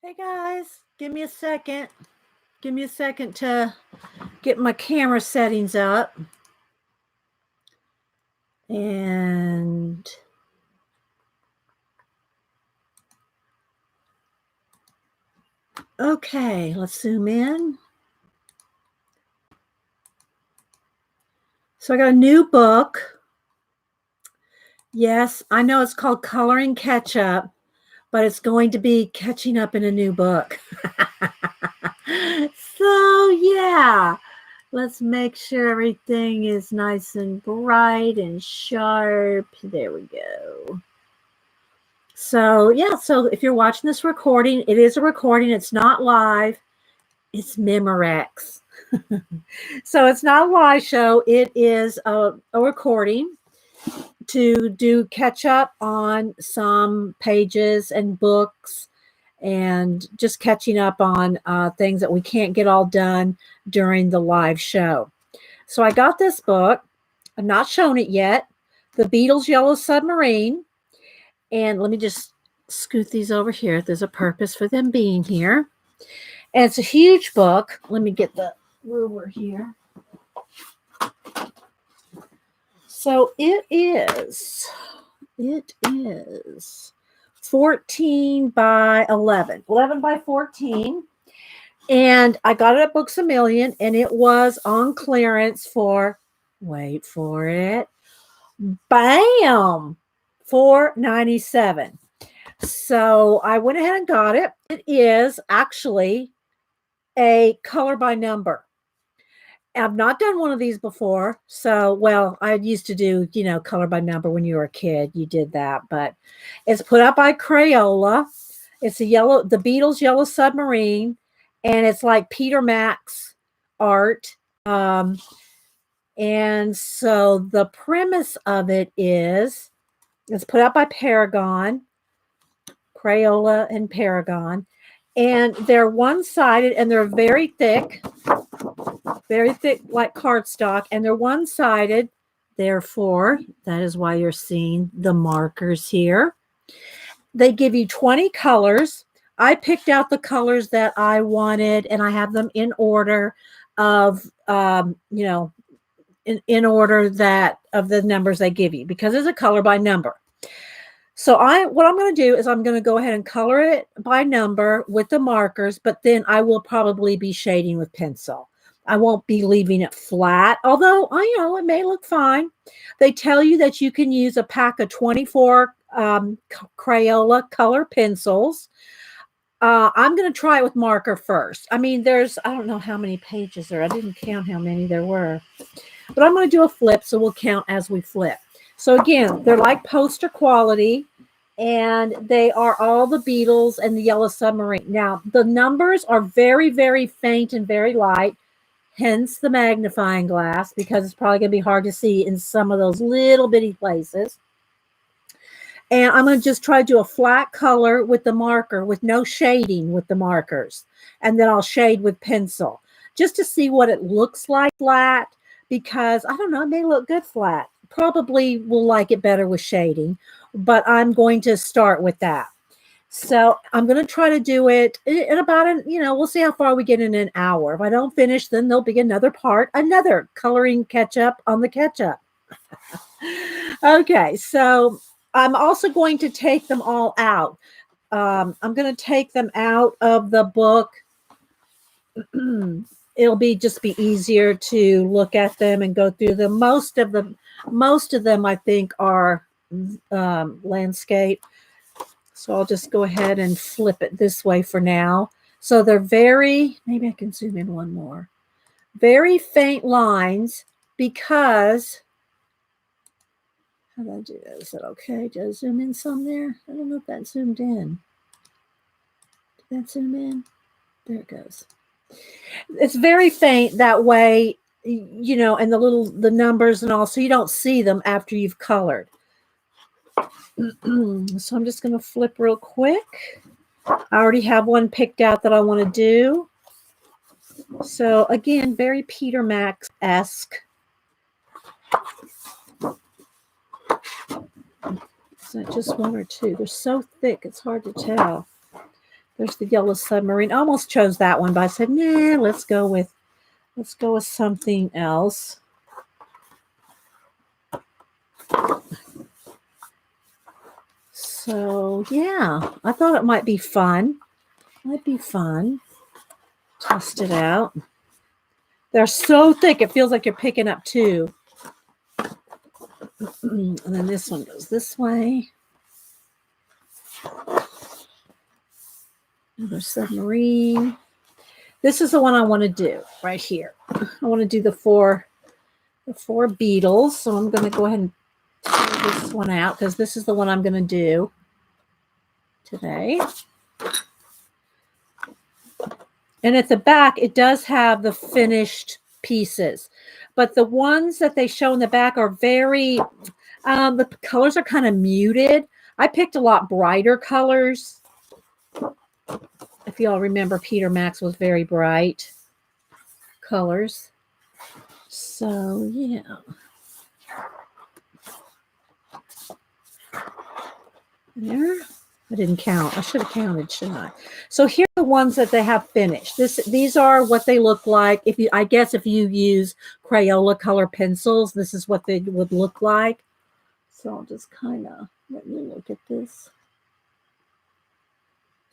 Hey guys, give me a second. Give me a second to get my camera settings up. And okay, let's zoom in. So I got a new book. Yes, I know it's called Coloring Catch Up, but it's going to be catching up in a new book. So yeah, let's make sure everything is nice and bright and sharp. There we go. So yeah, so if you're watching this recording, it is a recording. It's not live. It's Memorex. So it's not a live show. It is a recording to do catch up on some pages and books and just catching up on things that we can't get all done during the live show. So I got this book. I've not shown it yet. The Beatles' Yellow Submarine. And let me just scoot these over here. There's a purpose for them being here. And it's a huge book. Let me get the ruler here. So it is 14 by 11 by 14. And I got it at Books A Million, and it was on clearance for, wait for it, bam, $4.97. So I went ahead and got it. It is actually a color by number. I've not done one of these before. So, well, I used to do, color by number when you were a kid. You did that, but it's put out by Crayola. It's the Beatles' Yellow Submarine, and it's like Peter Max art. And so the premise of it is it's put out by Paragon, Crayola and Paragon, and they're one-sided and they're very thick like cardstock, and they're one-sided. Therefore, that is why you're seeing the markers here. They give you 20 colors. I picked out the colors that I wanted, and I have them in order of, in order that of the numbers they give you, because it's a color by number. So what I'm going to do is I'm going to go ahead and color it by number with the markers, but then I will probably be shading with pencil. I won't be leaving it flat, although it may look fine. They tell you that you can use a pack of 24 Crayola color pencils. I'm going to try it with marker first. I mean, I don't know how many pages there. I didn't count how many there were. But I'm going to do a flip, so we'll count as we flip. So again, they're like poster quality, and they are all the Beatles and the Yellow Submarine. Now, the numbers are very, very faint and very light, hence the magnifying glass, because it's probably going to be hard to see in some of those little bitty places. And I'm going to just try to do a flat color with the marker with no shading with the markers. And then I'll shade with pencil just to see what it looks like flat, because I don't know, it may look good flat. Probably will like it better with shading, but I'm going to start with that. So I'm going to try to do it in about we'll see how far we get in an hour. If I don't finish, then there'll be another coloring catch up on the catch up. Okay, so I'm also going to take them all out. I'm going to take them out of the book. It'll just be easier to look at them and go through them. Most of them, I think, are landscape. So I'll just go ahead and flip it this way for now. So they're maybe I can zoom in one more. Very faint lines, because, how did I do that? Is that okay? Did I zoom in some there? I don't know if that zoomed in. Did that zoom in? There it goes. It's very faint that way, and the numbers and all, so you don't see them after you've colored. So I'm just going to flip real quick. I already have one picked out that I want to do. So again, very Peter Max-esque. Is that just one or two? They're so thick, it's hard to tell. There's the yellow submarine. I almost chose that one, but I said, nah, let's go with something else. So yeah, I thought it might be fun. Test it out. They're so thick, it feels like you're picking up two. And then this one goes this way. Another submarine. This is the one I want to do right here. I want to do the four beetles. So I'm going to go ahead and tear this one out because this is the one I'm going to do today. And at the back, it does have the finished pieces. But the ones that they show in the back are very, the colors are kind of muted. I picked a lot brighter colors. If you all remember, Peter Max was very bright colors. So, yeah. There. I didn't count. I should have counted, shouldn't I? So here are the ones that they have finished. These are what they look like. I guess if you use Crayola color pencils, this is what they would look like. So I'll just kind of let me look at this.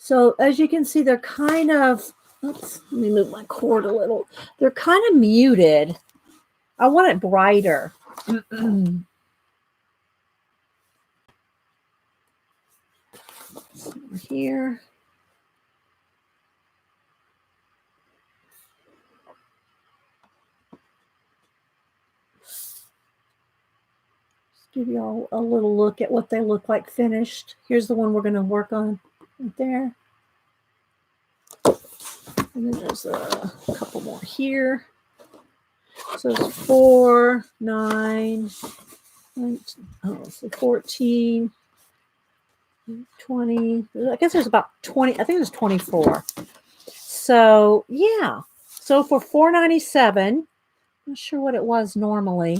So as you can see, they're kind of, oops, let me move my cord a little. They're kind of muted. I want it brighter. Here. Just give you all a little look at what they look like finished. Here's the one we're going to work on right there. And then there's a couple more here. So it's 4, 9, 19, so 14, 20. I guess there's about 20. I think there's 24. So yeah. So for $4.97, I'm not sure what it was normally.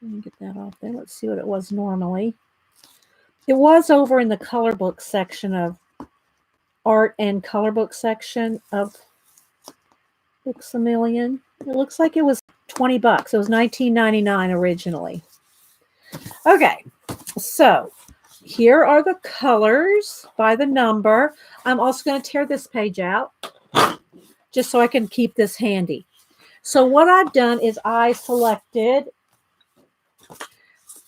Let me get that off there. Let's see what it was normally. It was over in the color book section of art and color book section of Books A Million. It looks like it was $20. It was $19.99 originally. Okay, so here are the colors by the number. I'm also going to tear this page out just so I can keep this handy. So what I've done is I selected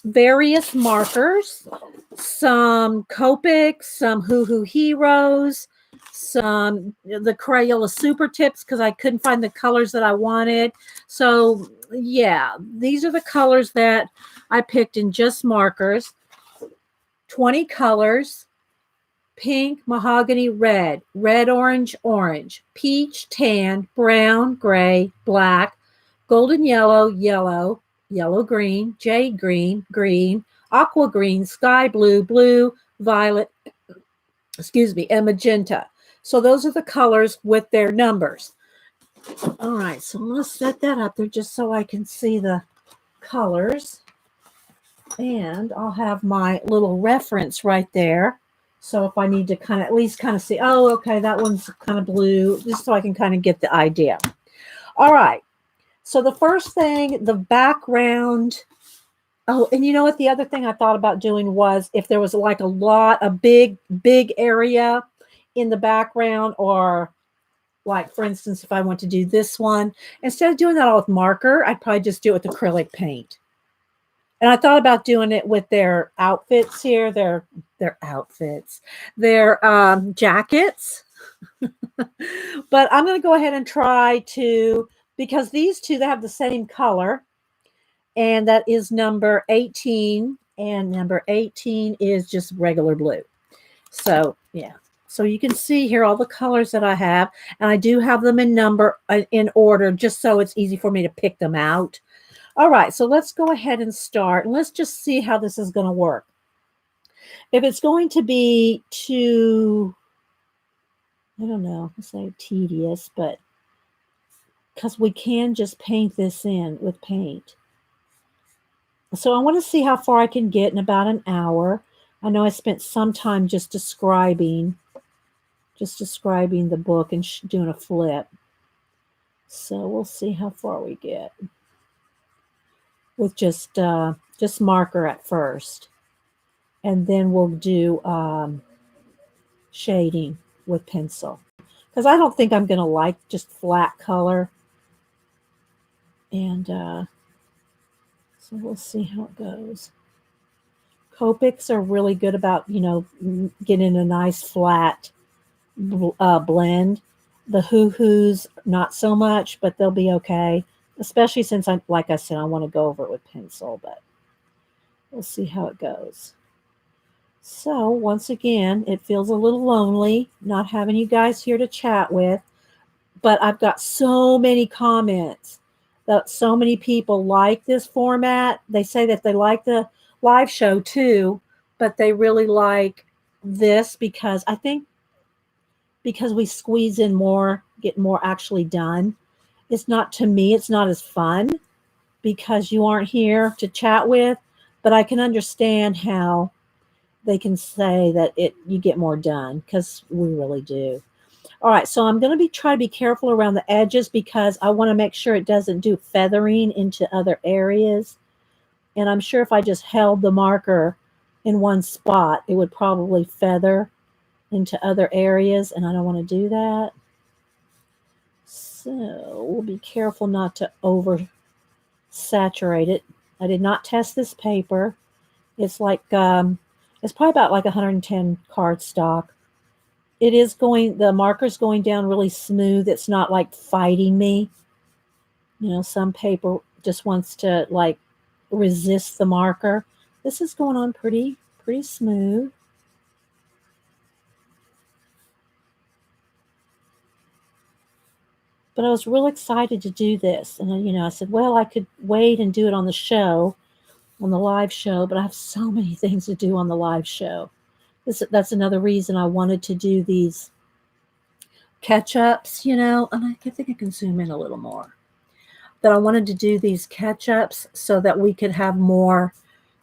various markers, some Copics, some Hoo Hoo Heroes, some the Crayola Super Tips because I couldn't find the colors that I wanted. So yeah, these are the colors that I picked in just markers. 20 colors: pink, mahogany, red, red, orange, orange, peach, tan, brown, gray, black, golden yellow, yellow, yellow green, jade green, green, aqua green, sky blue, blue, violet, and magenta. So those are the colors with their numbers. All right, so let's set that up there just so I can see the colors. And I'll have my little reference right there. So if I need to at least see, oh, okay, that one's kind of blue, just so I can kind of get the idea. All right. So the first thing, the background. Oh, and you know what? The other thing I thought about doing was if there was like a big area in the background, or like, for instance, if I want to do this one, instead of doing that all with marker, I'd probably just do it with acrylic paint. And I thought about doing it with their outfits here, their outfits, their jackets. But I'm going to go ahead and try to, because these two, they have the same color. And that is number 18. And number 18 is just regular blue. So, yeah. So you can see here all the colors that I have. And I do have them in order, just so it's easy for me to pick them out. All right, so let's go ahead and start. And let's just see how this is going to work. If it's going to be too, I don't know, let's say tedious, but because we can just paint this in with paint. So I want to see how far I can get in about an hour. I know I spent some time just describing just describing the book and doing a flip. So we'll see how far we get with just marker at first, and then we'll do shading with pencil, because I don't think I'm going to like just flat color. And so we'll see how it goes. Copics are really good about, getting a nice flat blend. The hoo-hoos, not so much, but they'll be okay, especially since, like I said, I want to go over it with pencil, but we'll see how it goes. So once again, it feels a little lonely not having you guys here to chat with, but I've got so many comments that so many people like this format. They say that they like the live show too, but they really like this because I think because we squeeze in more, get more actually done. It's not, to me, it's not as fun because you aren't here to chat with, but I can understand how they can say that you get more done, because we really do. All right, so I'm going to try to be careful around the edges because I want to make sure it doesn't do feathering into other areas. And I'm sure if I just held the marker in one spot, it would probably feather into other areas, and I don't want to do that. So we'll be careful not to over saturate it. I did not test this paper. It's like it's probably about like 110 cardstock. It is the marker's going down really smooth. It's not like fighting me. Some paper just wants to like resist the marker. This is going on pretty smooth. But I was real excited to do this. And, I said, well, I could wait and do it on the show, on the live show, but I have so many things to do on the live show. That's another reason I wanted to do these catch-ups, and I think I can zoom in a little more. That I wanted to do these catch-ups so that we could have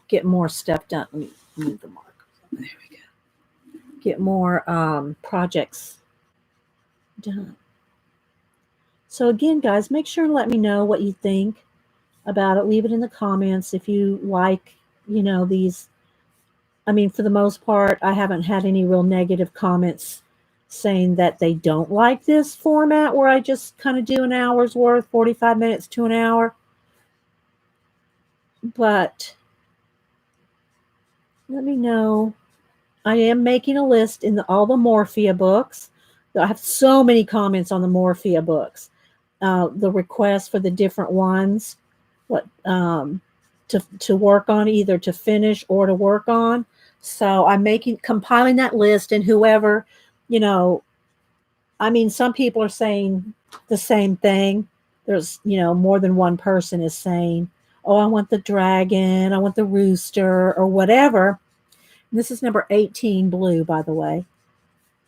get more stuff done. Let me move the marker. There we go. Get more projects done. So again, guys, make sure to let me know what you think about it. Leave it in the comments if you like, these. I mean, for the most part, I haven't had any real negative comments saying that they don't like this format where I just kind of do an hour's worth, 45 minutes to an hour. But let me know. I am making a list in all the Morphia books. I have so many comments on the Morphia books. The requests for the different ones, what to work on, either to finish or to work on. So I'm compiling that list, and whoever, some people are saying the same thing. There's, more than one person is saying, oh, I want the dragon, I want the rooster, or whatever. And this is number 18 blue, by the way.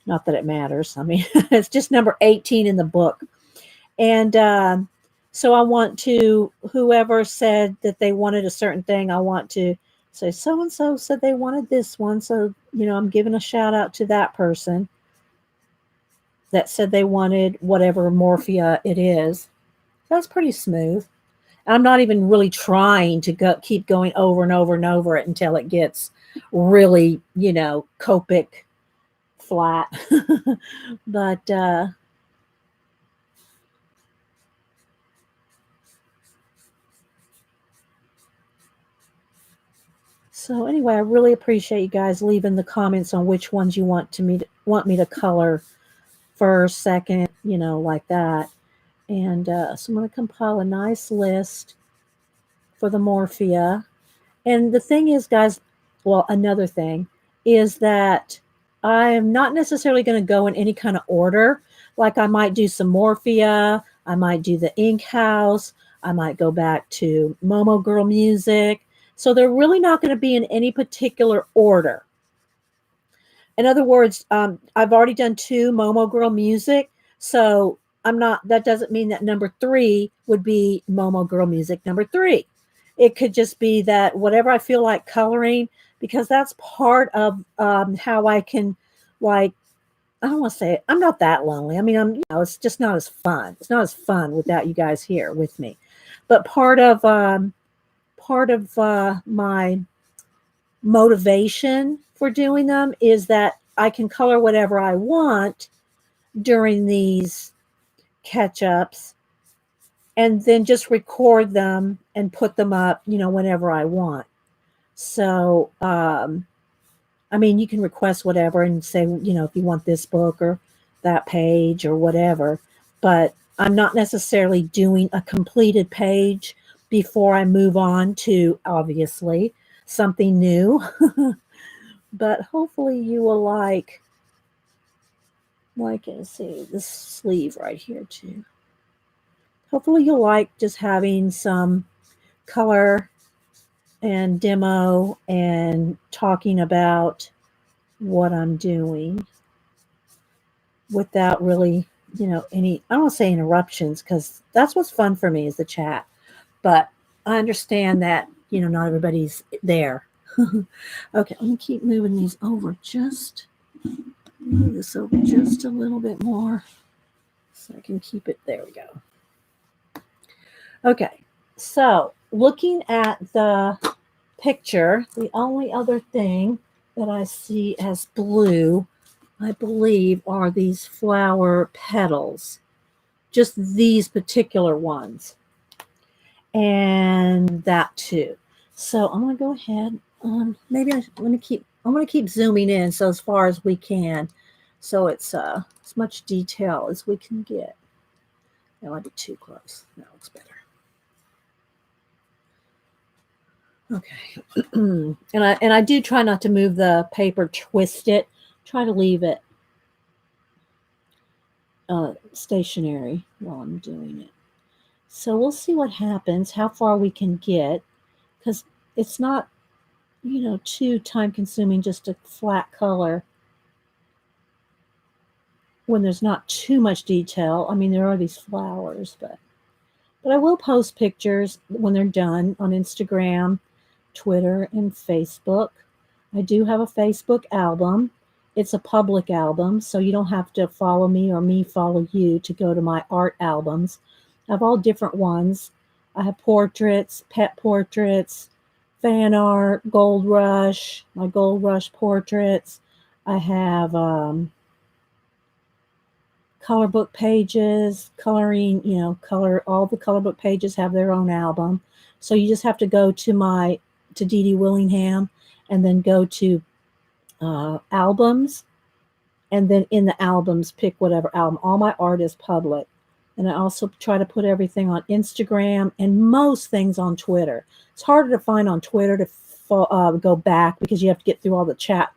Not that it matters. I mean, it's just number 18 in the book. And so I want to, whoever said that they wanted a certain thing, I want to say, so-and-so said they wanted this one. So, I'm giving a shout out to that person that said they wanted whatever Morphia it is. That's pretty smooth. And I'm not even really trying to keep going over and over and over it until it gets really, Copic flat. But so anyway, I really appreciate you guys leaving the comments on which ones you want me to color first, second, like that. And so I'm going to compile a nice list for the Morphia. And the thing is, guys, well, another thing is that I'm not necessarily going to go in any kind of order. Like I might do some Morphia, I might do the Ink House, I might go back to Momo Girl Music. So they're really not going to be in any particular order. In other words, I've already done 2 Momo Girl Music. So that doesn't mean that number 3 would be Momo Girl Music number 3. It could just be that whatever I feel like coloring, because that's part of how I can like I don't want to say it, I'm not that lonely. I mean, it's just not as fun. It's not as fun without you guys here with me. But part of my motivation for doing them is that I can color whatever I want during these catch ups and then just record them and put them up, whenever I want. So, I mean, you can request whatever and say, if you want this book or that page or whatever, but I'm not necessarily doing a completed page before I move on to obviously something new. But hopefully you will let's see this sleeve right here too. Hopefully you'll like just having some color and demo and talking about what I'm doing without really, any, I don't want to say interruptions because that's what's fun for me is the chat. But I understand that, not everybody's there. Okay, let me keep moving these over move this over just a little bit more so I can keep it. There we go. Okay, so looking at the picture, the only other thing that I see as blue, I believe, are these flower petals, just these particular ones, and that too. So I'm going to go ahead. I'm going to keep zooming in so as far as we can, so it's as much detail as we can get. That might be too close. That looks better. Okay. and I do try not to move the paper, twist it. Try to leave it stationary while I'm doing it. So we'll see what happens, how far we can get, because it's not, too time consuming just a flat color when there's not too much detail. I mean, there are these flowers, but I will post pictures when they're done on Instagram, Twitter, and Facebook. I do have a Facebook album. It's a public album, so you don't have to follow me or me follow you to go to my art albums. I have all different ones. I have portraits, pet portraits, fan art, gold rush, my gold rush portraits. I have color book pages, coloring, all the color book pages have their own album. So you just have to go to Dee Dee Willingham and then go to albums, and then in the albums pick whatever album. All my art is public, and I also try to put everything on Instagram and most things on Twitter. It's harder to find on Twitter to go back because you have to get through all the chat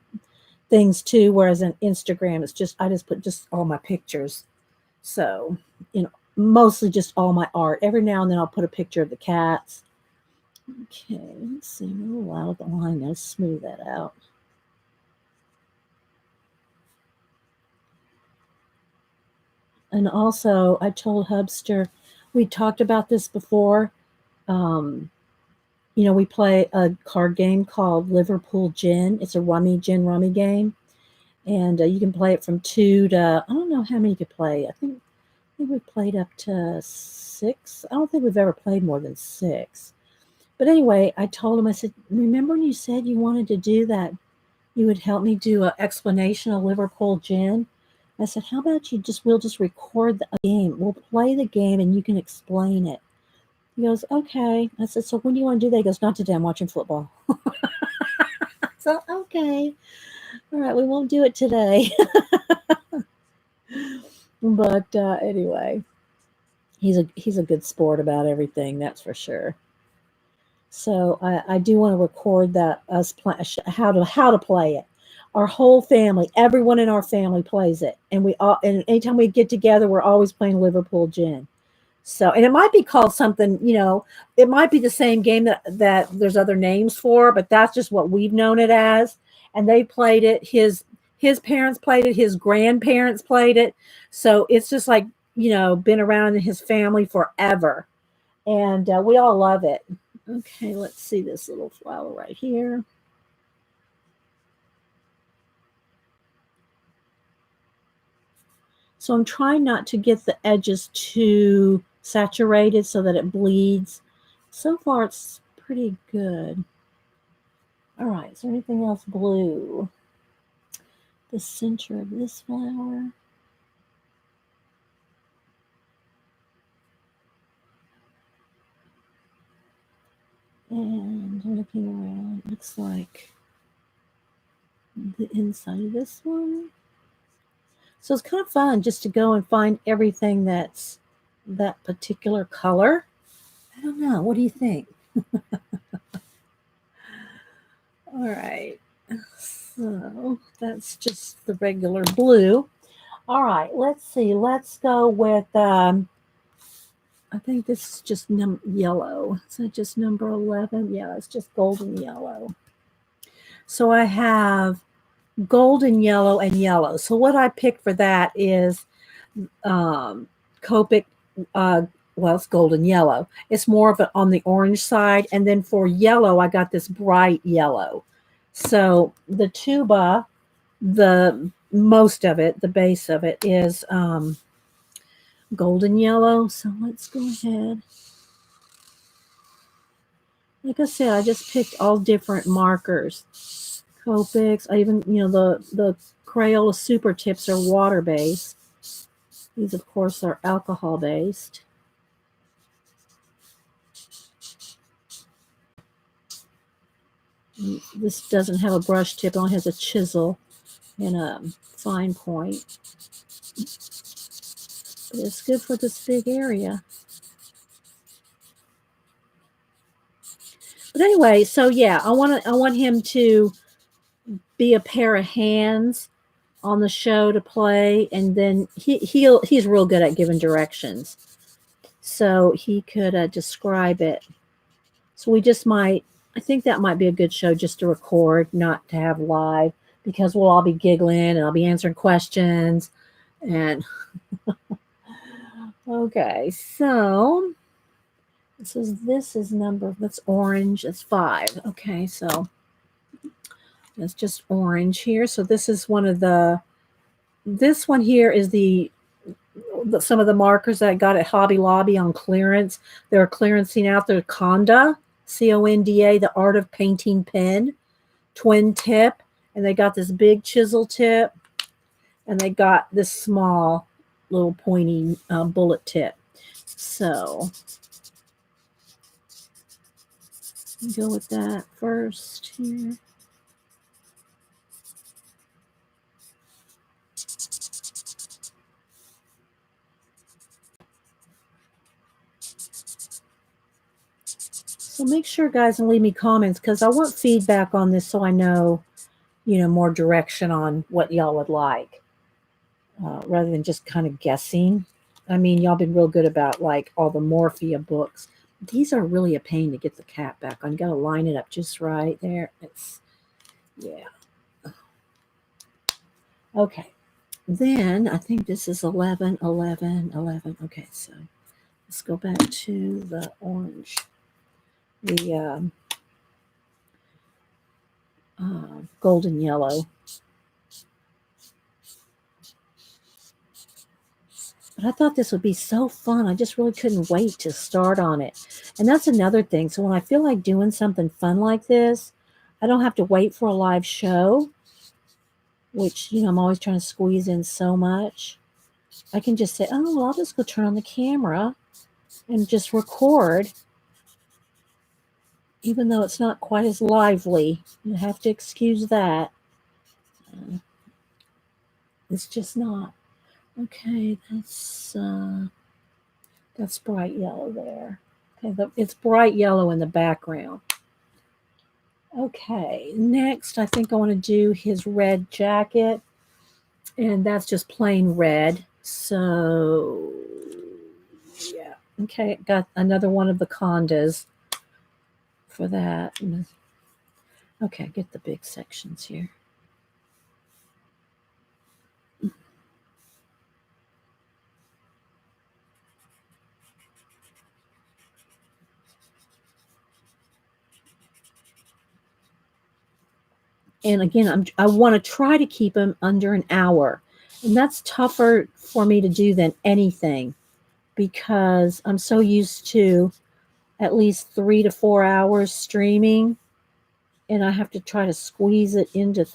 things too, whereas in Instagram I just put just all my pictures. So mostly just all my art. Every now and then I'll put a picture of the cats. Okay, let's see. I'm a little out of the line now. Smooth that out. And also, I told Hubster, we talked about this before. We play a card game called Liverpool Gin. It's a gin rummy game. And you can play it from 2 to, I don't know how many you could play. I think we played up to 6. I don't think we've ever played more than 6. But anyway, I told him, I said, remember when you said you wanted to do that? You would help me do an explanation of Liverpool Gin. I said, how about we'll just record the game. We'll play the game and you can explain it. He goes, okay. I said, so when do you want to do that? He goes, not today. I'm watching football. So, okay. All right. We won't do it today. But anyway, he's a good sport about everything. That's for sure. So I do want to record that how to play it. Our whole family, everyone in our family plays it, and anytime we get together, we're always playing Liverpool Gin. So, and it might be called something, it might be the same game that there's other names for, but that's just what we've known it as. And they played it. His parents played it. His grandparents played it. So it's just like, been around in his family forever, and we all love it. Okay, let's see this little flower right here. So I'm trying not to get the edges too saturated so that it bleeds. So far, it's pretty good. All right, is there anything else blue? The center of this flower. And looking around, looks like the inside of this one. So it's kind of fun just to go and find everything that's that particular color. I don't know. What do you think? All right. So that's just the regular blue. All right. Let's see. Let's go with, I think this is just yellow. Is that just number 11? Yeah, it's just golden yellow. So I have golden yellow and yellow. So what I picked for that is Copic, well, it's golden yellow. It's more of it on the orange side. And then for yellow, I got this bright yellow. So the tuba, the most of it, the base of it is golden yellow. So let's go ahead. Like I said, I just picked all different markers. Copics. I even, the Crayola Super Tips are water based. These, of course, are alcohol based. This doesn't have a brush tip, it only has a chisel and a fine point. But it's good for this big area. But anyway, so yeah, I want him to be a pair of hands on the show to play, and then he's real good at giving directions. So he could describe it. So we just might, I think that might be a good show just to record, not to have live, because we'll all be giggling and I'll be answering questions. And okay, so this is number, that's orange, that's 5. Okay, so that's just orange here. So this is one of this one here is some of the markers that I got at Hobby Lobby on clearance. They're clearancing out their Conda, Conda, the Art of Painting pen, twin tip, and they got this big chisel tip, and they got this small little pointy bullet tip. So go with that first here. So make sure, guys, and leave me comments, because I want feedback on this so I know, more direction on what y'all would like, rather than just kind of guessing. I mean, y'all been real good about like all the Morphia books. These are really a pain to get the cap back on. You got to line it up just right there. Yeah. Okay. Then I think this is 11, 11, 11. Okay, so let's go back to the orange. The golden yellow. But I thought this would be so fun. I just really couldn't wait to start on it. And that's another thing. So when I feel like doing something fun like this, I don't have to wait for a live show, which, I'm always trying to squeeze in so much. I can just say, oh, well, I'll just go turn on the camera and just record, even though it's not quite as lively. You have to excuse that. It's just not. Okay, that's bright yellow there. Okay, it's bright yellow in the background. Okay, next I think I want to do his red jacket, and that's just plain red. So yeah, okay, got another one of the Condas for that. Okay, get the big sections here. And again, I want to try to keep them under an hour. And that's tougher for me to do than anything because I'm so used to at least 3 to 4 hours streaming, and I have to try to squeeze it into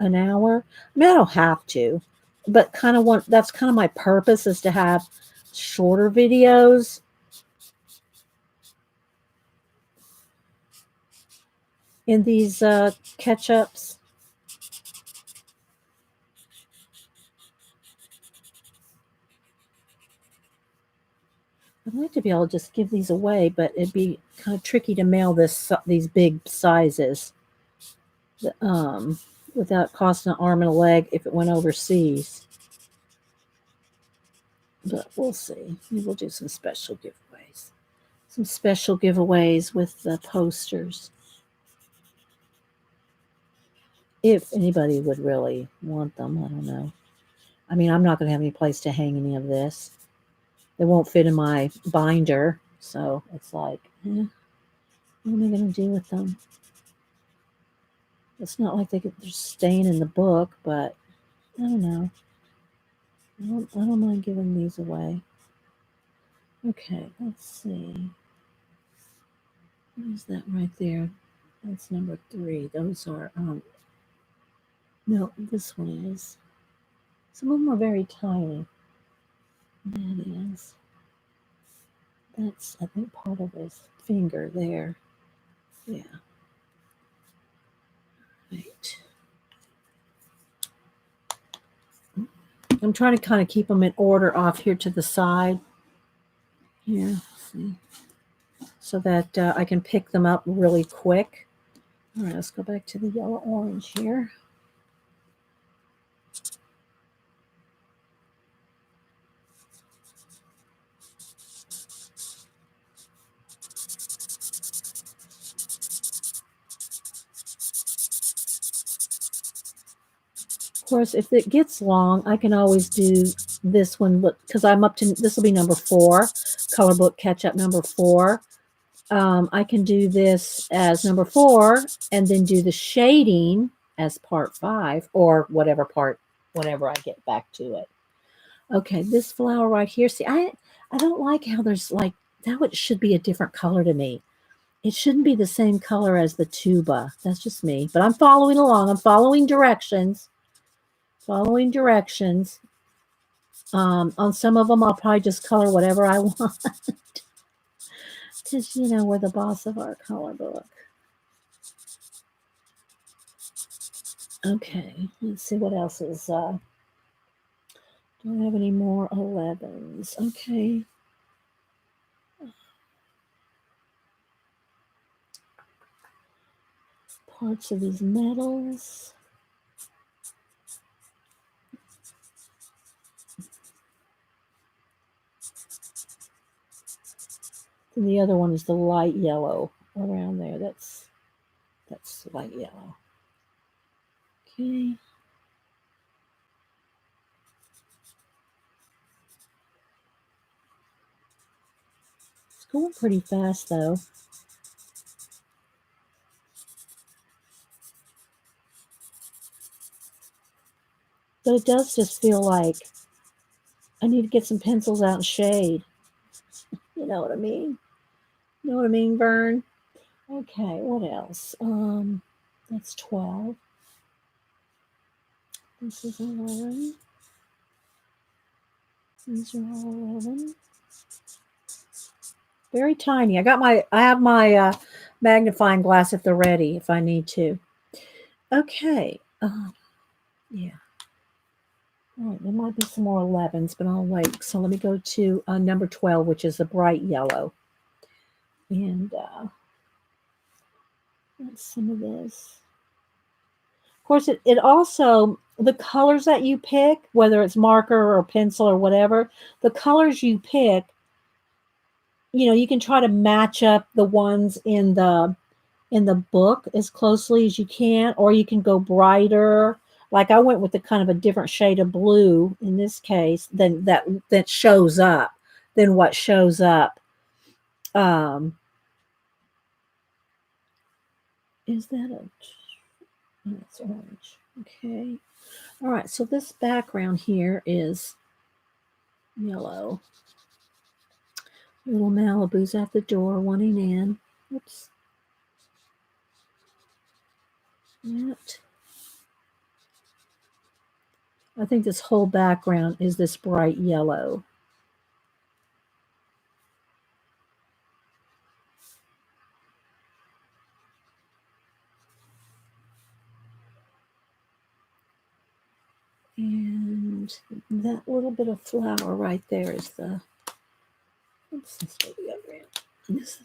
an hour. I mean, I don't have to, but that's kind of my purpose is to have shorter videos in these catch ups. I'd like to be able to just give these away, but it'd be kind of tricky to mail these big sizes um, without costing an arm and a leg if it went overseas. But we'll see. Maybe we'll do some special giveaways. Some special giveaways with the posters. If anybody would really want them, I don't know. I mean, I'm not going to have any place to hang any of this. They won't fit in my binder, so it's like, what am I going to do with them? It's not like they're staying in the book, but I don't know. I don't mind giving these away. Okay, let's see. What is that right there? That's number 3. Those are, no, this one is. Some of them are very tiny. That is. That's, I think, part of his finger there. Yeah. Right. I'm trying to kind of keep them in order off here to the side. Here, see. So that I can pick them up really quick. All right, let's go back to the yellow orange here. Of course, if it gets long, I can always do this one because I'm up to, this will be number 4, color book catch up number 4. I can do this as number 4 and then do the shading as part 5 or whenever I get back to it. Okay, this flower right here. See, I don't like how there's like, that should be a different color to me. It shouldn't be the same color as the tuba. That's just me. But I'm following along. I'm following directions. Following directions. On some of them, I'll probably just color whatever I want. Because, we're the boss of our color book. Okay, let's see what else is. Don't have any more 11s. Okay. Parts of these metals. And the other one is the light yellow around there. That's light yellow. Okay. It's going pretty fast though. But it does just feel like I need to get some pencils out and shade. You know what I mean? You know what I mean, Vern? Okay, what else? That's 12. This is 11. These are all 11. Very tiny. I have my magnifying glass if they're ready, if I need to. Okay. Yeah. All right, there might be some more 11s, but I'll wait. So let me go to number 12, which is a bright yellow. And that's some of this. Of course, it also, the colors that you pick, whether it's marker or pencil or whatever, the colors you pick, you can try to match up the ones in the book as closely as you can, or you can go brighter. Like I went with the kind of a different shade of blue in this case than that shows up, than what shows up. Is that that's orange? Okay. All right, so this background here is yellow. Little Malibu's at the door wanting in. Oops. That. I think this whole background is this bright yellow. And that little bit of flower right there is the, let's go the other end. This,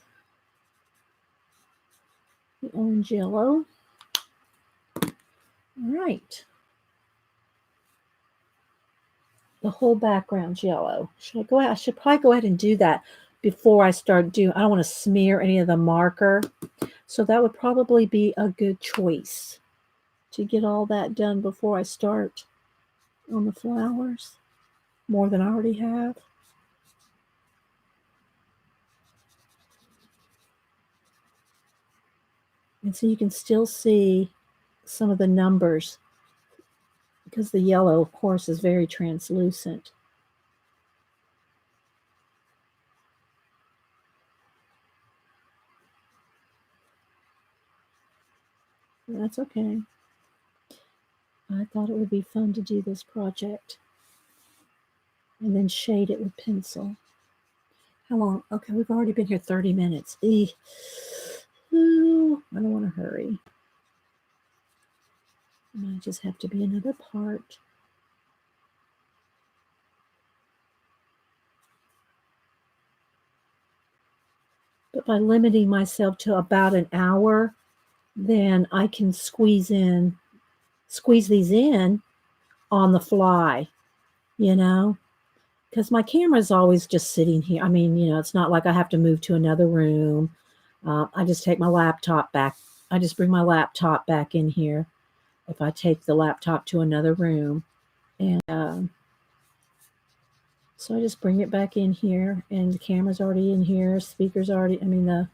the orange yellow. All right. The whole background's yellow. Should I go ahead? I should probably go ahead and do that before I start doing, I don't want to smear any of the marker. So that would probably be a good choice to get all that done before I start on the flowers, more than I already have. And so you can still see some of the numbers because the yellow, of course, is very translucent. That's okay. I thought it would be fun to do this project and then shade it with pencil. How long? Okay, we've already been here 30 minutes. Ooh, I don't want to hurry. It might just have to be another part. But by limiting myself to about an hour, then I can squeeze these in on the fly, you know, because my camera is always just sitting here. I mean, you know, it's not like I have to move to another room. I just take my laptop back. I just bring my laptop back in here if I take the laptop to another room. And so I just bring it back in here, and the camera's already in here, speakers already, I mean, the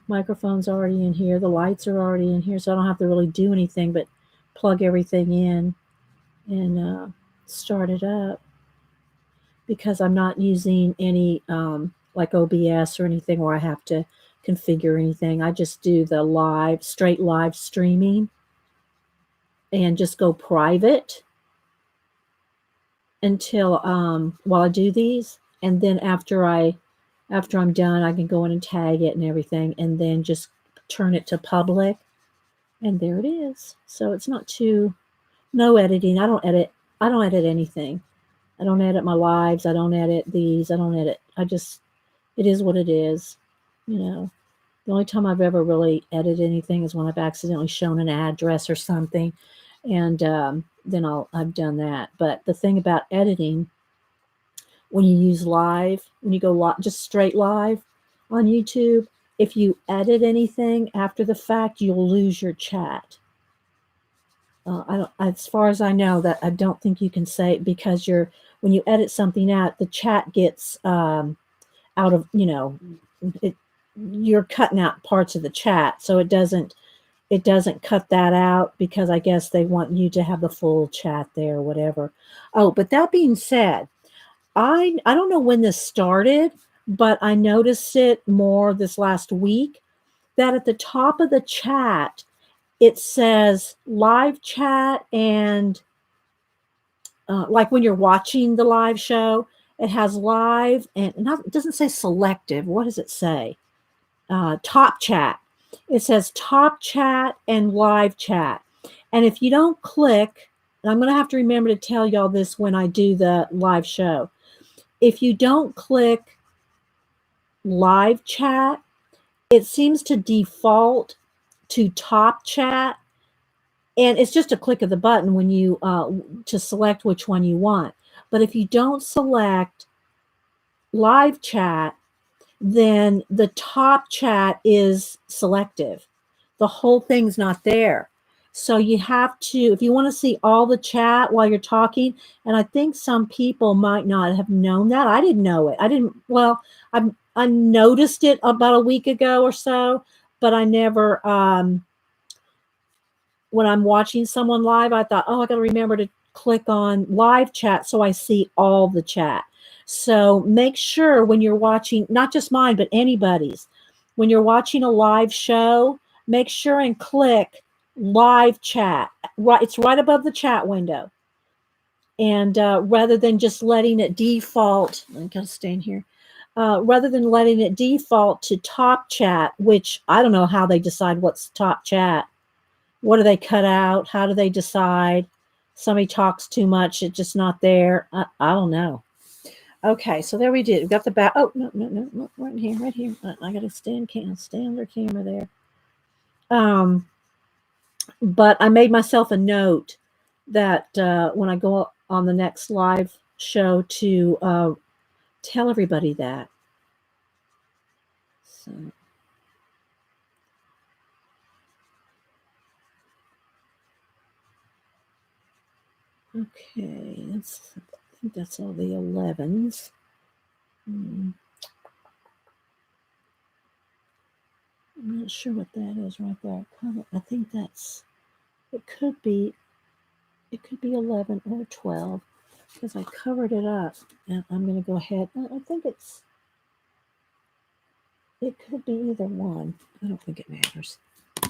microphone's already in here, the lights are already in here, so I don't have to really do anything but plug everything in and start it up, because I'm not using any like OBS or anything where I have to configure anything. I just do the straight live streaming and just go private until while I do these, and then after I'm done, I can go in and tag it and everything, and then just turn it to public, and there it is. So it's not too, no editing. I don't edit anything. I don't edit my lives. I don't edit these. I don't edit. It is what it is. You know, the only time I've ever really edited anything is when I've accidentally shown an address or something, and then I've done that. But the thing about editing, when you use live, when you go just straight live on YouTube, if you edit anything after the fact, you'll lose your chat. I don't, as far as I know, that I don't think you can say, because when you edit something out, the chat gets out of, you know, you're cutting out parts of the chat, so it doesn't cut that out, because I guess they want you to have the full chat there or whatever. Oh, but that being said, I don't know when this started, but I noticed it more this last week, that at the top of the chat, it says live chat, and like when you're watching the live show, it has live, and it doesn't say selective. What does it say? Top chat. It says top chat and live chat. And if you don't click, and I'm going to have to remember to tell y'all this when I do the live show, if you don't click live chat, it seems to default to top chat. And it's just a click of the button when you to select which one you want. But if you don't select live chat, then the top chat is selective. The whole thing's not there. So you have to, if you want to see all the chat while you're talking, and I think some people might not have known that. I didn't know it. I noticed it about a week ago or so, but I never, when I'm watching someone live, I thought, oh, I got to remember to click on live chat so I see all the chat. So make sure when you're watching, not just mine, but anybody's, when you're watching a live show, make sure and click live chat. Right, it's right above the chat window. And rather than just letting it default, I gotta stay in here. Rather than letting it default to top chat, which I don't know how they decide what's top chat. What do they cut out? How do they decide? Somebody talks too much, it's just not there. I don't know. Okay, so there we did. We got the back. Oh, no, right here, right here. I got to stay under camera there. But I made myself a note that when I go on the next live show to tell everybody that. So. Okay, I think that's all the 11s. I'm not sure what that is right there. I think it could be 11 or 12 because I covered it up. And I'm going to go ahead. I think it could be either one. I don't think it matters. Go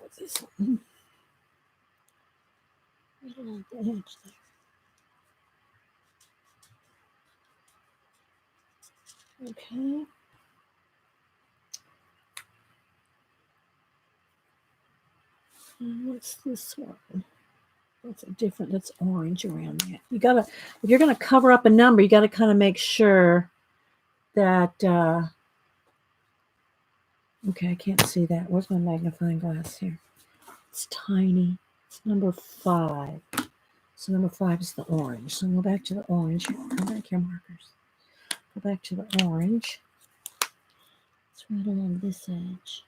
with this one. Right along the edge there. Okay. And what's this one? That's different. That's orange around that. You gotta, if you're gonna cover up a number, you gotta kind of make sure that. Okay, I can't see that. Where's my magnifying glass here? It's tiny. It's number 5. So number 5 is the orange. So go back to the orange. Come back here, markers. Go back to the orange. It's right along this edge.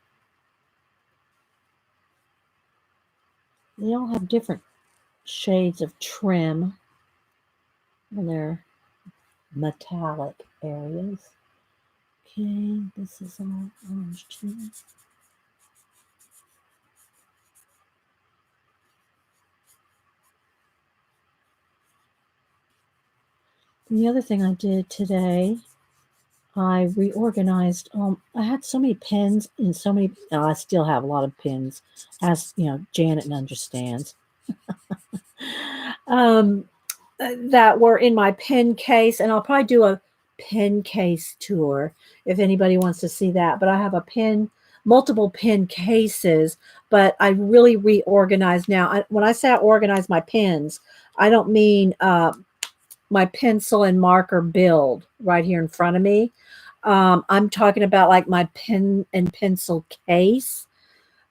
They all have different shades of trim in their metallic areas. Okay, this is all orange too. And the other thing I did today, I reorganized. I had so many pens and so many. I still have a lot of pens, as you know, Janet understands. That were in my pen case, and I'll probably do a pen case tour if anybody wants to see that. But I have multiple pen cases, but I really reorganized now. When I say I organize my pens, I don't mean my pencil and marker build right here in front of me. I'm talking about like my pen and pencil case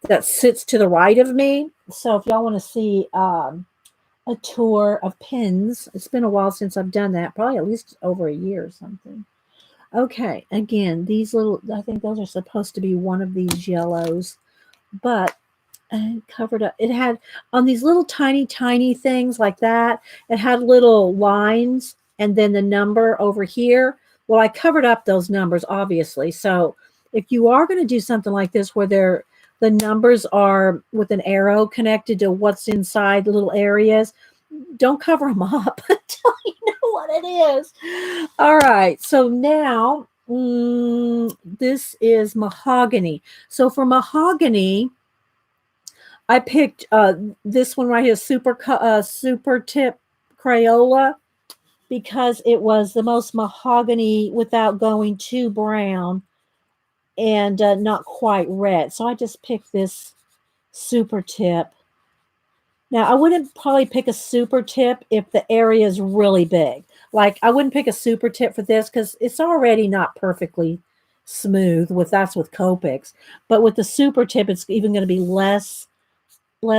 that sits to the right of me. So if y'all want to see a tour of pens, it's been a while since I've done that, probably at least over a year or something. Okay, again, these little, I think those are supposed to be one of these yellows, but I covered up. It had on these little tiny things like that, it had little lines and then the number over here. Well, I covered up those numbers, obviously. So if you are going to do something like this where the numbers are with an arrow connected to what's inside the little areas, don't cover them up until you know what it is. All right. So now this is mahogany. So for mahogany, I picked this one right here, Super Tip Crayola, because it was the most mahogany without going too brown and not quite red. So I just picked this Super Tip. Now, I wouldn't probably pick a Super Tip if the area is really big. Like, I wouldn't pick a Super Tip for this because it's already not perfectly smooth. That's with Copics. But with the Super Tip, it's even going to be less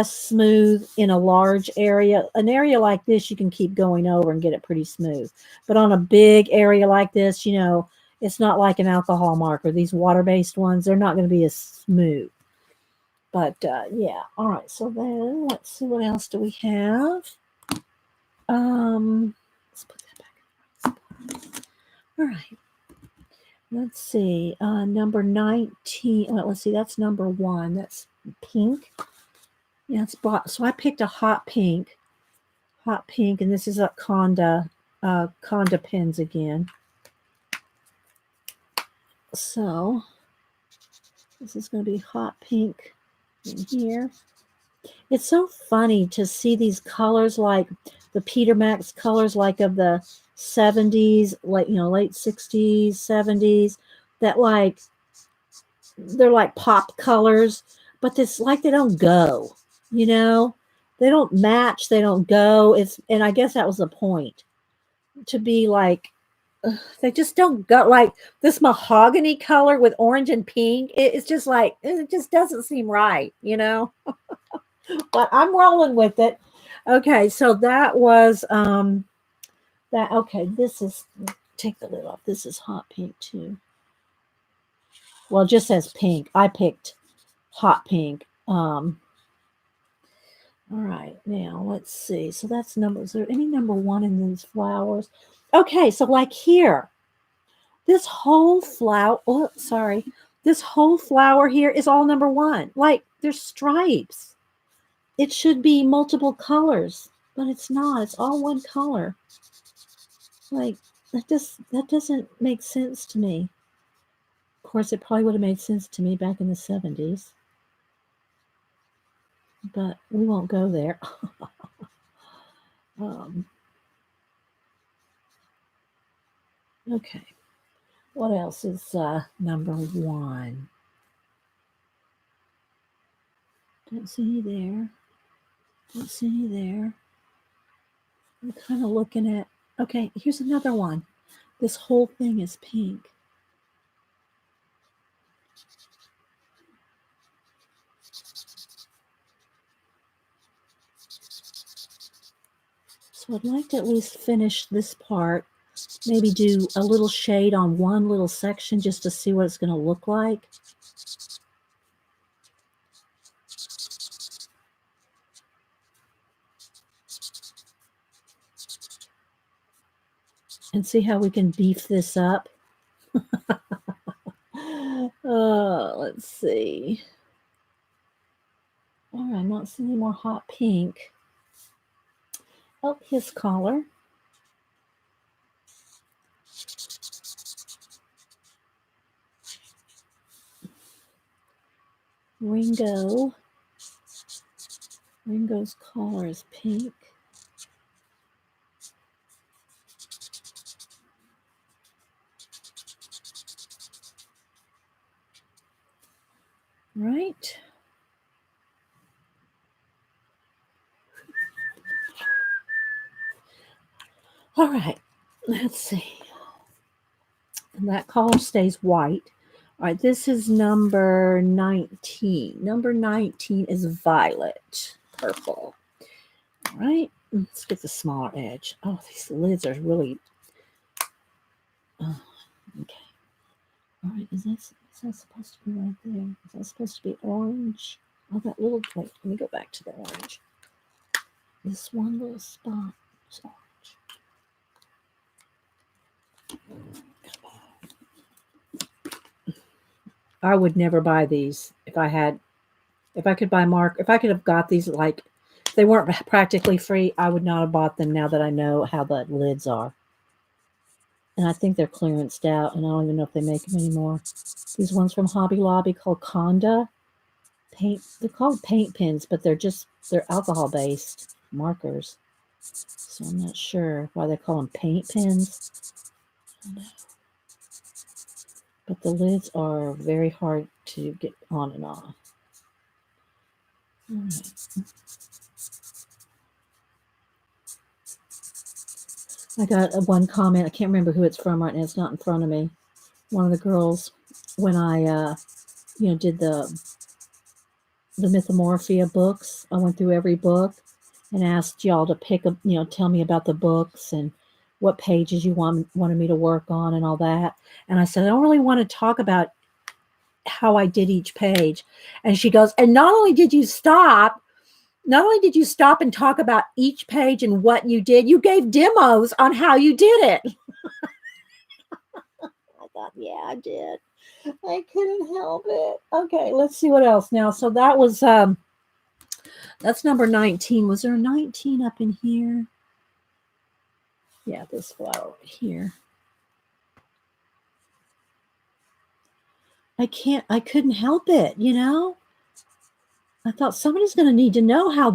smooth in a large area. An area like this, you can keep going over and get it pretty smooth. But on a big area like this, you know, it's not like an alcohol marker. These water-based ones, they're not going to be as smooth. But yeah, all right. So then let's see, what else do we have? Let's put that back. All right. Let's see. Number 19. Well, let's see. That's number 1. That's pink. Yeah, it's bought. So I picked a hot pink hot pink, and this is a Conda pens again. So this is going to be hot pink in here. It's so funny to see these colors, like the Peter Max colors, like of the 70s, like, late 60s, 70s, that like, they're like pop colors, but it's like they don't go, they don't match, they don't go. And I guess that was the point, to be like, they just don't go. Like this mahogany color with orange and pink, it's just like, it just doesn't seem right, but I'm rolling with it. Okay, so that was that. Okay, this is, take the lid off. This is hot pink too. Well, it just says pink. I picked hot pink. All right, now let's see. So that's number. Is there any number one in these flowers? Okay, so like here, this whole flower. Oh, sorry. This whole flower here is all number one. Like there's stripes. It should be multiple colors, but it's not. It's all one color. Like that doesn't make sense to me. Of course, it probably would have made sense to me back in the 70s, but we won't go there. Okay, what else is number one? Don't see any there. Don't see any there. I'm kind of looking at. Okay, here's another one. This whole thing is pink. So I'd like to at least finish this part, maybe do a little shade on one little section just to see what it's going to look like. And see how we can beef this up. Let's see. All right, I'm not seeing any more hot pink. Oh, his collar. Ringo's collar is pink. Right. All right, let's see. And that collar stays white. All right, this is number 19. Number 19 is violet, purple. All right, let's get the smaller edge. Oh, these lids are really... okay. All right, is that supposed to be right there? Is that supposed to be orange? Oh, that little... Wait, let me go back to the orange. This one little spot is orange. I would never buy these if I could have got these, like, if they weren't practically free, I would not have bought them now that I know how the lids are. And I think they're clearanced out, and I don't even know if they make them anymore. These ones from Hobby Lobby called Conda paint. They're called paint pens, but they're alcohol-based markers. So I'm not sure why they call them paint pens. But the lids are very hard to get on and off. All right. I got one comment. I can't remember who it's from right now. It's not in front of me. One of the girls, when I, did the Mythomorphia books, I went through every book and asked y'all to pick up, tell me about the books and what pages you wanted me to work on and all that. And I said, I don't really want to talk about how I did each page. And she goes, and not only did you stop and talk about each page and what you did, you gave demos on how you did it. I thought, yeah, I did. I couldn't help it. Okay, let's see what else now. So that was that's number 19. Was there a 19 up in here? Yeah, this flower here. I couldn't help it, you know? I thought somebody's going to need to know how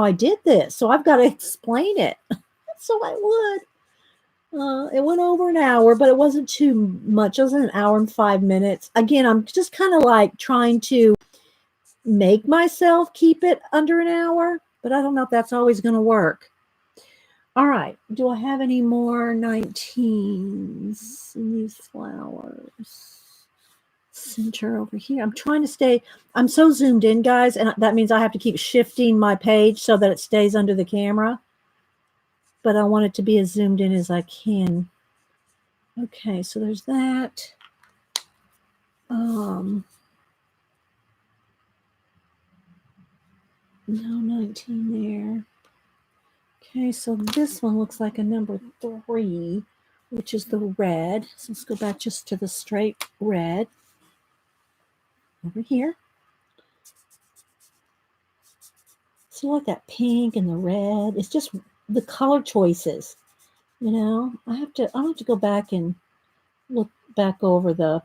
I did this. So I've got to explain it. So I would. It went over an hour, but it wasn't too much. It was an hour and 5 minutes. Again, I'm just kind of like trying to make myself keep it under an hour, but I don't know if that's always going to work. All right. Do I have any more 19s in these flowers? Center over here. I'm so zoomed in, guys, and that means I have to keep shifting my page so that it stays under the camera. But I want it to be as zoomed in as I can. Okay, so there's that. No 19 there. Okay, so this one looks like a number 3, which is the red. So let's go back just to the straight red over here. So like that pink and the red. It's just the color choices. You know, I'll have to go back and look back over the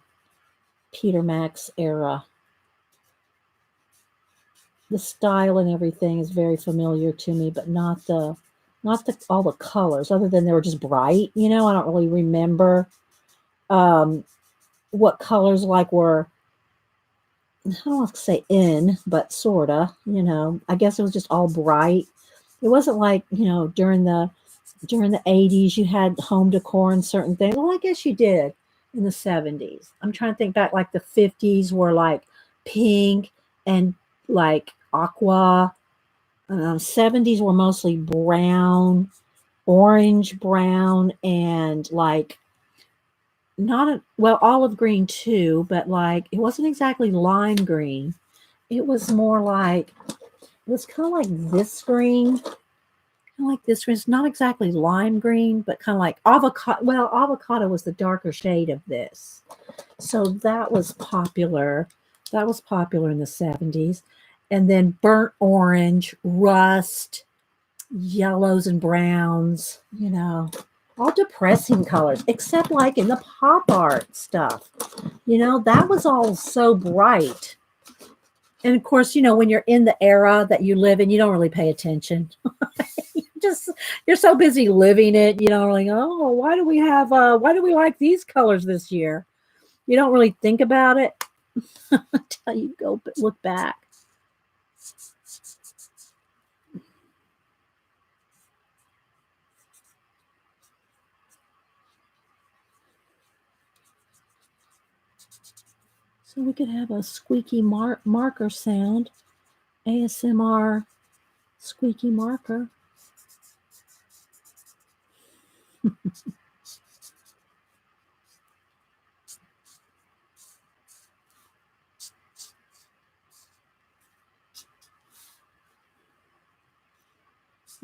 Peter Max era. The style and everything is very familiar to me, but not all the colors, other than they were just bright. You know, I don't really remember what colors like were. I don't want to say in, but sorta. You know, I guess it was just all bright. It wasn't like, you know, during the 80s you had home decor and certain things. Well, I guess you did in the 70s. I'm trying to think back, like the 50s were like pink and like aqua. 70s were mostly brown, orange brown, and like olive green too, but like it wasn't exactly lime green. It was more like, it was kind of like this green. Like this green. It's not exactly lime green, but kind of like avocado. Well, avocado was the darker shade of this. So that was popular. That was popular in the 70s. And then burnt orange, rust, yellows and browns, you know, all depressing colors, except like in the pop art stuff. You know, that was all so bright. And of course, you know, when you're in the era that you live in, you don't really pay attention. You're so busy living it, you know, like, oh, why do we like these colors this year? You don't really think about it until you go look back. So we could have a squeaky marker sound, ASMR squeaky marker.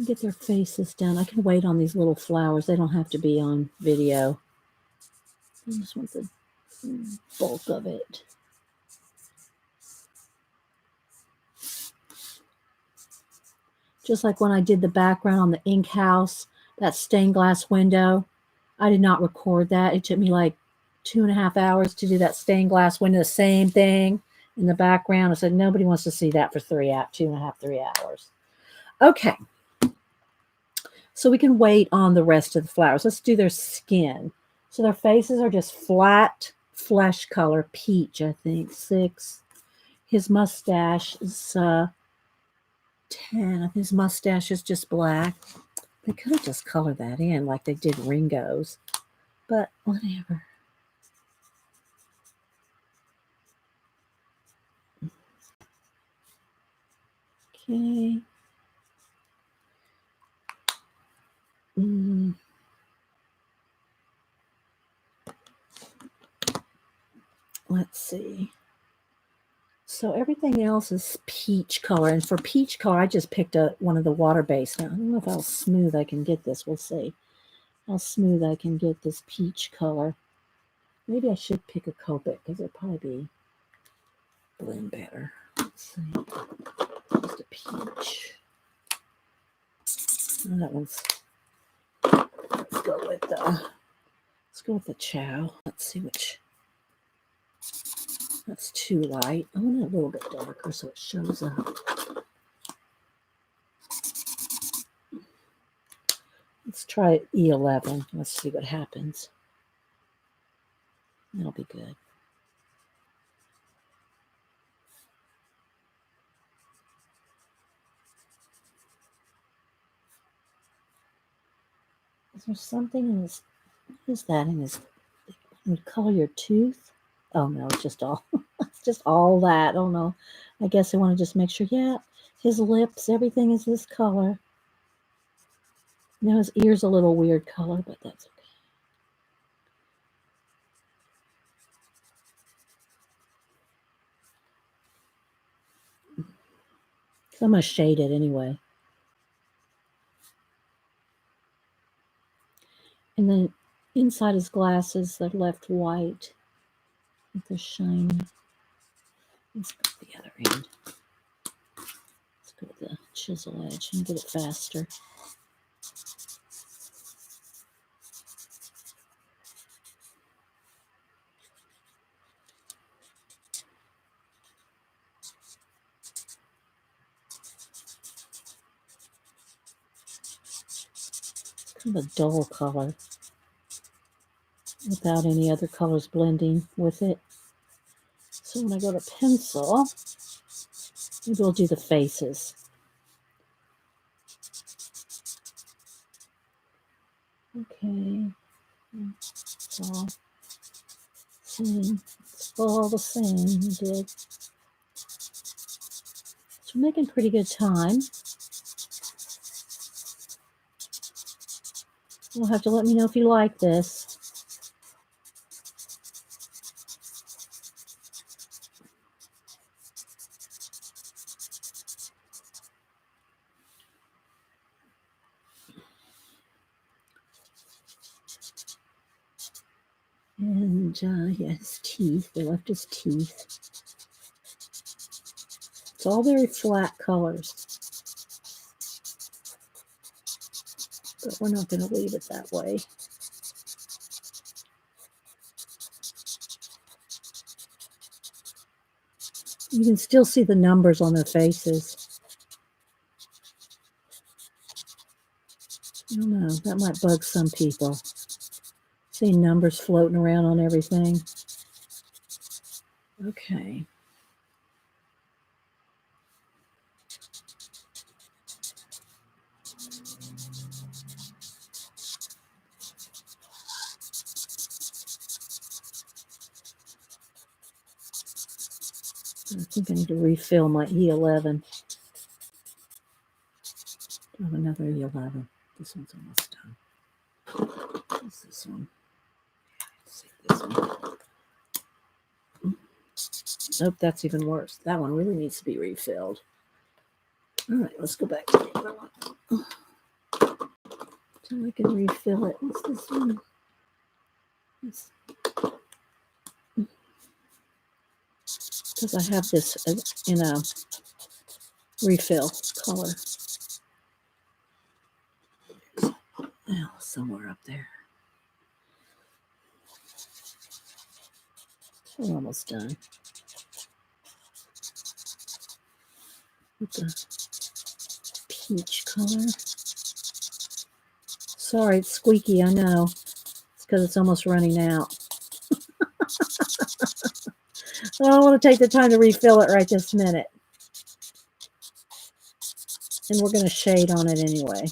Get their faces done. I can wait on these little flowers. They don't have to be on video. I just want the bulk of it. Just like when I did the background on the ink house, that stained glass window, I did not record that. It took me like 2.5 hours to do that stained glass window, the same thing in the background. I said, nobody wants to see that for 2.5, 3 hours. Okay. So we can wait on the rest of the flowers. Let's do their skin. So their faces are just flat flesh color, peach, I think, 6. His mustache is 10. I think his mustache is just black. They could have just colored that in like they did Ringo's, but whatever. Okay. Let's see. So everything else is peach color. And for peach color, I just picked one of the water-based. Now, I don't know how smooth I can get this. We'll see how smooth I can get this peach color. Maybe I should pick a Copic because it'll probably blend better. Let's see. Just a peach. Oh, that one's go with the chow. Let's see which. That's too light. I want it a little bit darker so it shows up. Let's try E11. Let's see what happens. That'll be good. Is there something in his, what is that in his, would color your tooth? Oh no, it's just all, it's just all that. Oh no, I guess I want to just make sure, yeah, his lips, everything is this color. Now his ear's a little weird color, but that's okay. So I'm going to shade it anyway. And then inside his glasses, they're left white. They're shiny. Let's go to the other end. Let's go to the chisel edge and get it faster. Kind of a dull color without any other colors blending with it. So when I go to pencil, maybe we'll do the faces. Okay, it's all same. It's all the same. We did. So we're making pretty good time. You'll have to let me know if you like this. And yeah, his teeth. They left his teeth. It's all very flat colors. But we're not going to leave it that way. You can still see the numbers on their faces. I don't know. That might bug some people. Seeing numbers floating around on everything. Okay. I think I need to refill my E11. I have another E11. This one's almost done. What's this one? Let's see this one. Nope, that's even worse. That one really needs to be refilled. All right, let's go back to the other one. So I can refill it. What's this one? Because I have this in a refill color. Oh, somewhere up there. We're almost done. With the peach color. Sorry, it's squeaky, I know. It's because it's almost running out. I don't want to take the time to refill it right this minute. And we're going to shade on it anyway.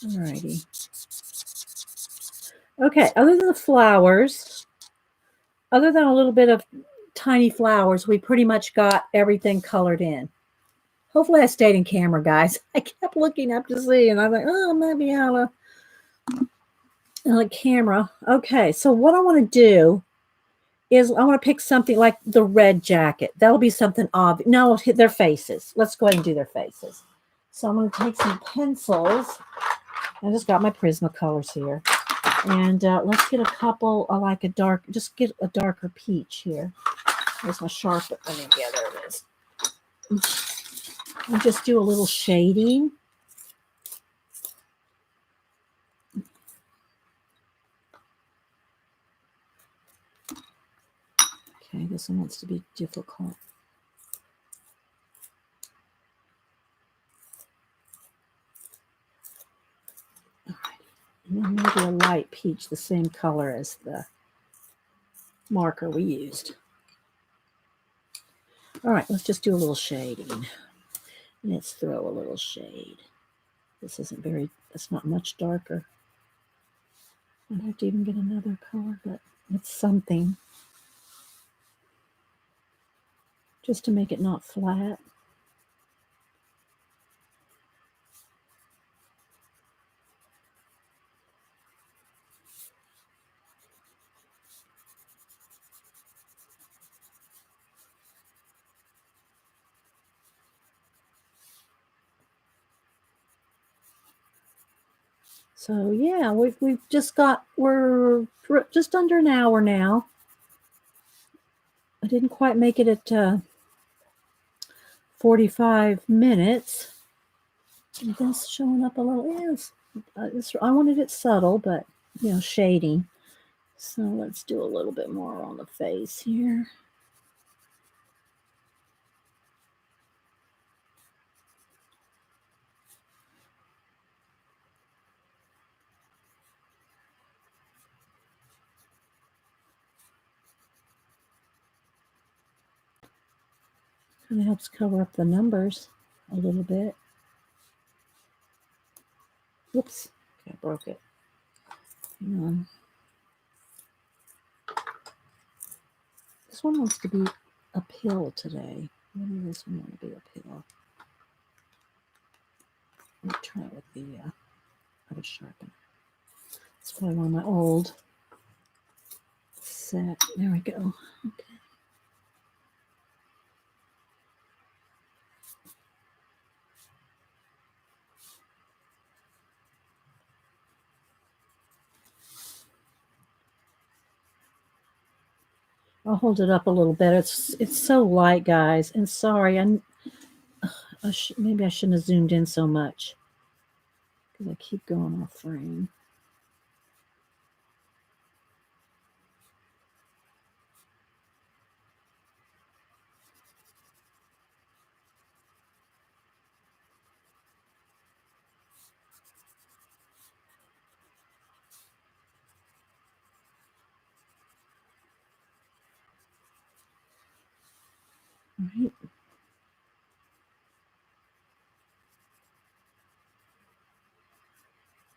Alrighty. Okay, other than the flowers, other than a little bit of tiny flowers, we pretty much got everything colored in. Hopefully I stayed in camera, guys. I kept looking up to see, and I was like, oh, maybe out of camera. Okay, so what I want to do is I want to pick something like the red jacket. That'll be something obvious. No, their faces. Let's go ahead and do their faces. So I'm going to take some pencils. I just got my Prismacolors here. And let's get a couple, like a dark, just get a darker peach here. There's my Sharpie. There it is. And just do a little shading. Okay, this one wants to be difficult. All right. And then maybe a light peach, the same color as the marker we used. All right, let's just do a little shading. Let's throw a little shade. This isn't very, it's not much darker. I'd have to even get another color, but it's something. Just to make it not flat. So yeah, we've just got, we're just under an hour now. I didn't quite make it at 45 minutes. And that's showing up a little. Yes, I wanted it subtle, but you know, shading. So let's do a little bit more on the face here. Kind of helps cover up the numbers a little bit. Whoops, okay, I broke it. Hang on. This one wants to be uphill today. Maybe this one want to be uphill. Let me try it with the other sharpener. It's probably one of my old set. There we go. Okay. I'll hold it up a little bit. It's so light, guys. And sorry, maybe I shouldn't have zoomed in so much because I keep going off frame. All right.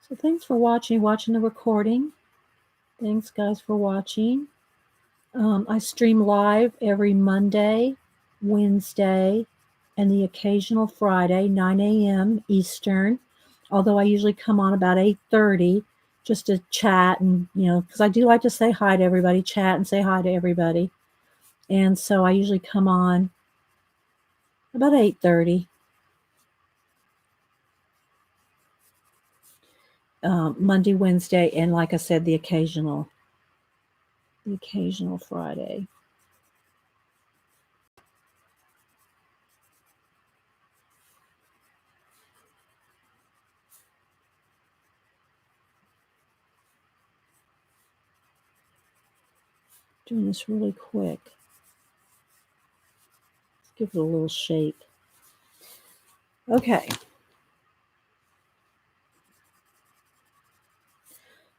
So thanks for watching the recording. Thanks, guys, for watching. I stream live every Monday, Wednesday, and the occasional Friday, 9 a.m. Eastern. Although I usually come on about 8:30 just to chat and, you know, because I do like to say hi to everybody, chat and say hi to everybody. And so I usually come on about 8:30. Monday, Wednesday, and like I said, the occasional Friday. Doing this really quick. Let's give it a little shape. Okay.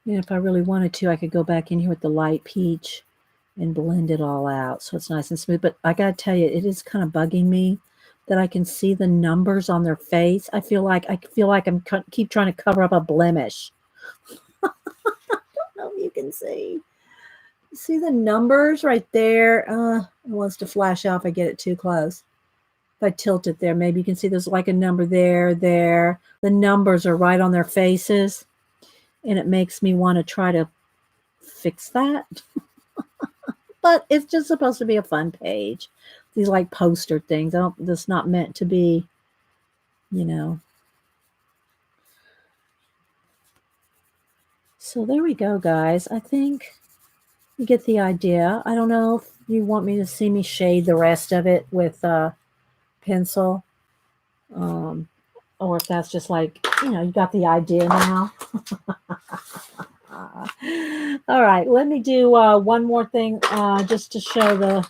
And if I really wanted to, I could go back in here with the light peach and blend it all out so it's nice and smooth. But I got to tell you, it is kind of bugging me that I can see the numbers on their face. I feel like I'm keep trying to cover up a blemish. I don't know if you can see. See the numbers right there? It wants to flash out if I get it too close. If I tilt it there, maybe you can see there's like a number there. The numbers are right on their faces. And it makes me want to try to fix that. But it's just supposed to be a fun page. These like poster things. That's not meant to be, you know. So there we go, guys. I think you get the idea. I don't know if you want me to see me shade the rest of it with a pencil. Or if that's just like, you know, you got the idea now. All right, let me do one more thing just to show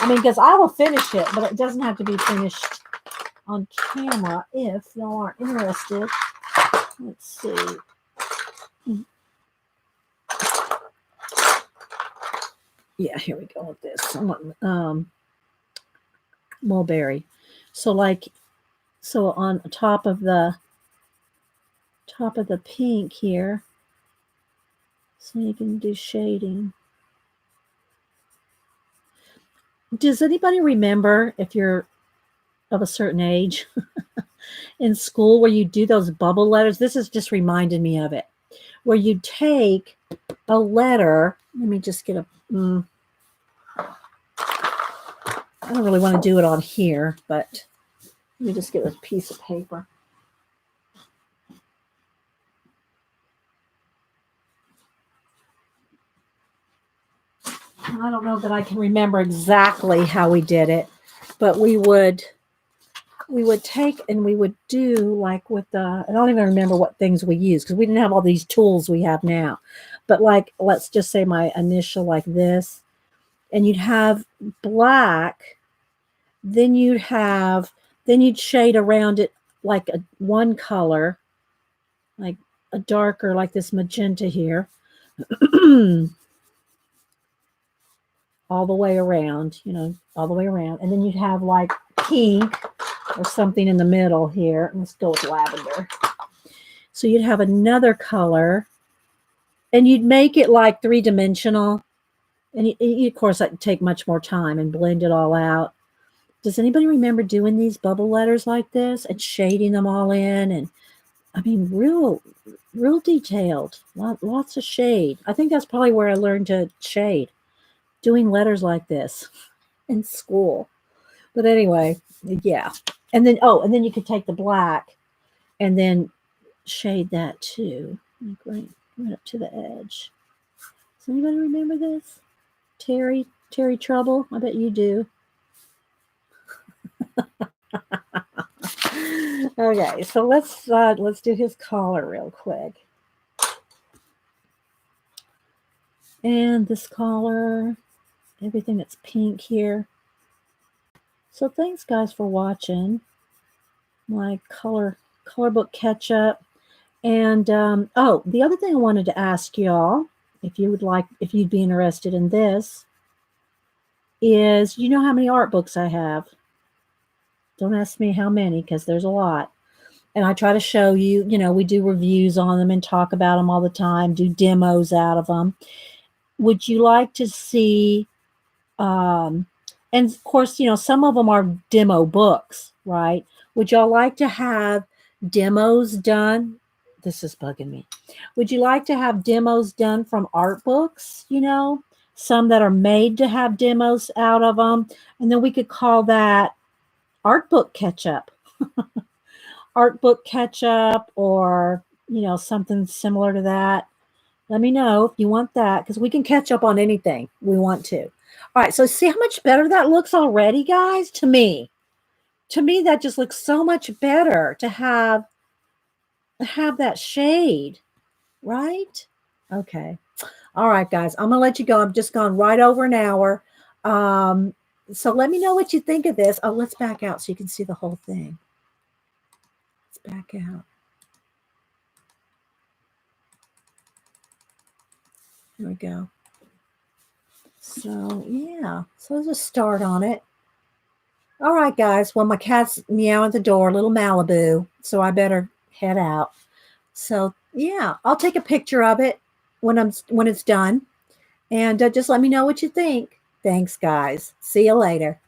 because I will finish it, but it doesn't have to be finished on camera if y'all aren't interested. Let's see. Yeah, here we go with this. Mulberry. So on top of the pink here, so you can do shading. Does anybody remember, if you're of a certain age, in school where you do those bubble letters? This has just reminded me of it. Where you take a letter. Let me just get a. I don't really want to do it on here, but let me just get a piece of paper. I don't know that I can remember exactly how we did it, but we would take and we would do like with I don't even remember what things we used because we didn't have all these tools we have now. But like, let's just say my initial like this, and you'd have black, then you'd shade around it like one color, like a darker, like this magenta here. All the way around, all the way around. And then you'd have like pink or something in the middle here. Let's go with lavender. So you'd have another color and you'd make it like three-dimensional. And of course, that would take much more time and blend it all out. Does anybody remember doing these bubble letters like this and shading them all in? And I mean, real detailed, lots of shade. I think that's probably where I learned to shade, doing letters like this in school. But anyway, yeah. And then you could take the black and then shade that too, like right up to the edge. Does anybody remember this? Terry Trouble? I bet you do. Okay, so let's do his collar real quick. And this collar, everything that's pink here. So thanks guys for watching my color book catch up. And the other thing I wanted to ask y'all, if you'd be interested in this, is how many art books I have. Don't ask me how many, because there's a lot. And I try to show you, we do reviews on them and talk about them all the time, do demos out of them. Would you like to see, and of course, some of them are demo books, right? Would y'all like to have demos done? This is bugging me. Would you like to have demos done from art books, some that are made to have demos out of them? And then we could call that art book catch-up. Art book catch-up, or, something similar to that. Let me know if you want that, because we can catch up on anything we want to. All right, so see how much better that looks already, guys? To me, that just looks so much better to have that shade, right? Okay. All right, guys, I'm going to let you go. I've just gone right over an hour. So let me know what you think of this. Oh, let's back out so you can see the whole thing. Let's back out. There we go. So, yeah. So let's just start on it. All right, guys. Well, my cat's meowing at the door, little Malibu, so I better head out. So, yeah, I'll take a picture of it when it's done. And just let me know what you think. Thanks, guys. See you later.